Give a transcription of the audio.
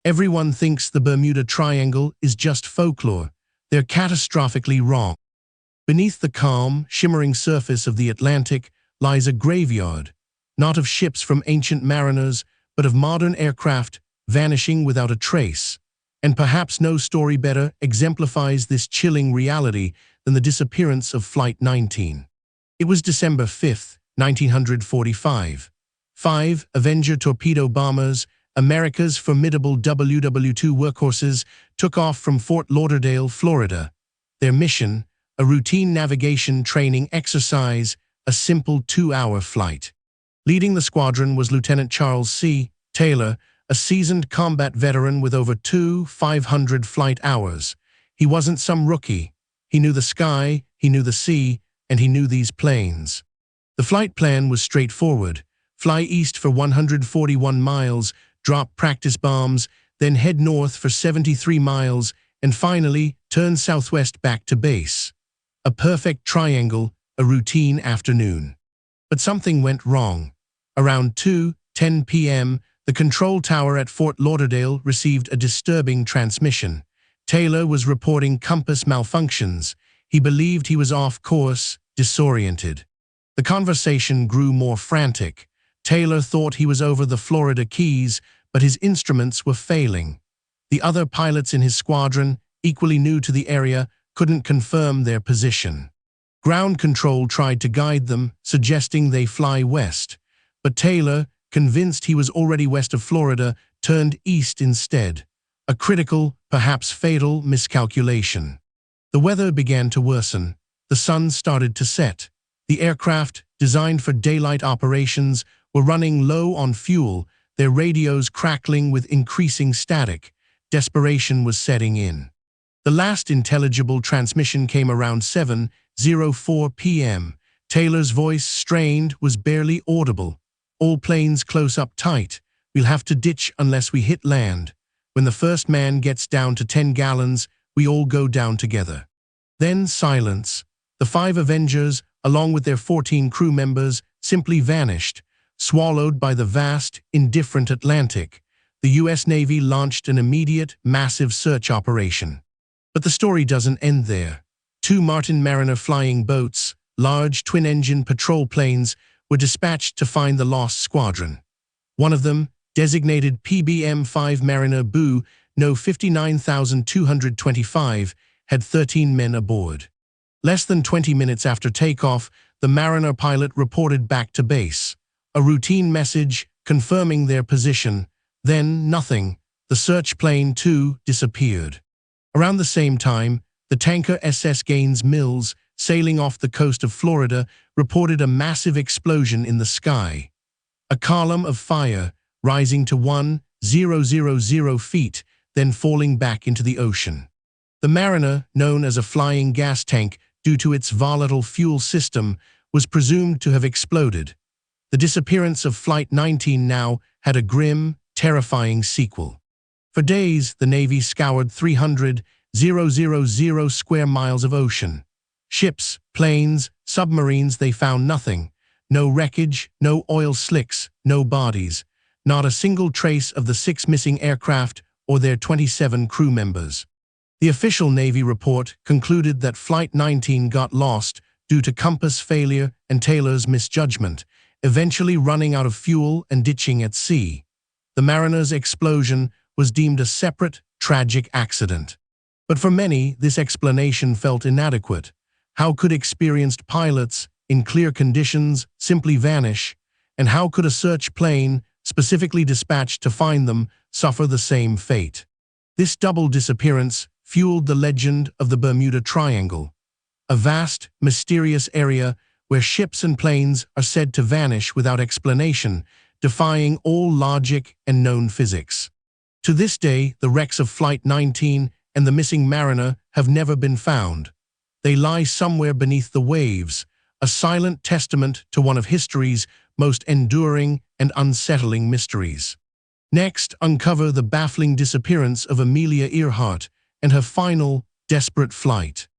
Everyone thinks the Bermuda Triangle is just folklore. They're catastrophically wrong. Beneath the calm, shimmering surface of the Atlantic lies a graveyard, not of ships from ancient mariners, but of modern aircraft vanishing without a trace. And perhaps no story better exemplifies this chilling reality than the disappearance of Flight 19. It was December 5, 1945. 5 Avenger torpedo bombers, America's formidable WW-2 workhorses, took off from Fort Lauderdale, Florida. Their mission, a routine navigation training exercise, a simple 2-hour flight. Leading the squadron was Lieutenant Charles C. Taylor, a seasoned combat veteran with over 500 flight hours. He wasn't some rookie. He knew the sky, he knew the sea, and he knew these planes. The flight plan was straightforward. Fly east for 141 miles, drop practice bombs, then head north for 73 miles, and finally turn southwest back to base. A perfect triangle, a routine afternoon. But something went wrong. Around 2:10 p.m., the control tower at Fort Lauderdale received a disturbing transmission. Taylor was reporting compass malfunctions. He believed he was off course, disoriented. The conversation grew more frantic. Taylor thought he was over the Florida Keys, but his instruments were failing. The other pilots in his squadron, equally new to the area, couldn't confirm their position. Ground control tried to guide them, suggesting they fly west. But Taylor, convinced he was already west of Florida, turned east instead. A critical, perhaps fatal, miscalculation. The weather began to worsen. The sun started to set. The aircraft, designed for daylight operations, were running low on fuel, their radios crackling with increasing static. Desperation was setting in. The last intelligible transmission came around 7:04 p.m. Taylor's voice, strained, was barely audible. "All planes close up tight. We'll have to ditch unless we hit land. When the first man gets down to 10 gallons, we all go down together." Then silence. The 5 Avengers, along with their 14 crew members, simply vanished, swallowed by the vast, indifferent Atlantic. The U.S. Navy launched an immediate, massive search operation. But the story doesn't end there. 2 Martin Mariner flying boats, large twin-engine patrol planes, were dispatched to find the lost squadron. One of them, designated PBM-5 Mariner Boo No. 59225, had 13 men aboard. Less than 20 minutes after takeoff, the Mariner pilot reported back to base. A routine message confirming their position. Then nothing. The search plane, too, disappeared. Around the same time, the tanker SS Gaines Mills, sailing off the coast of Florida, reported a massive explosion in the sky. A column of fire, rising to 1,000 feet, then falling back into the ocean. The Mariner, known as a flying gas tank due to its volatile fuel system, was presumed to have exploded. The disappearance of Flight 19 now had a grim, terrifying sequel. For days, the Navy scoured 300,000 square miles of ocean. Ships, planes, submarines, they found nothing. No wreckage, no oil slicks, no bodies. Not a single trace of the 6 missing aircraft or their 27 crew members. The official Navy report concluded that Flight 19 got lost due to compass failure and Taylor's misjudgment, eventually running out of fuel and ditching at sea. The Mariner's explosion was deemed a separate, tragic accident. But for many, this explanation felt inadequate. How could experienced pilots, in clear conditions, simply vanish? And how could a search plane, specifically dispatched to find them, suffer the same fate? This double disappearance fueled the legend of the Bermuda Triangle, a vast, mysterious area where ships and planes are said to vanish without explanation, defying all logic and known physics. To this day, the wrecks of Flight 19 and the missing Mariner have never been found. They lie somewhere beneath the waves, a silent testament to one of history's most enduring and unsettling mysteries. Next, uncover the baffling disappearance of Amelia Earhart and her final, desperate flight.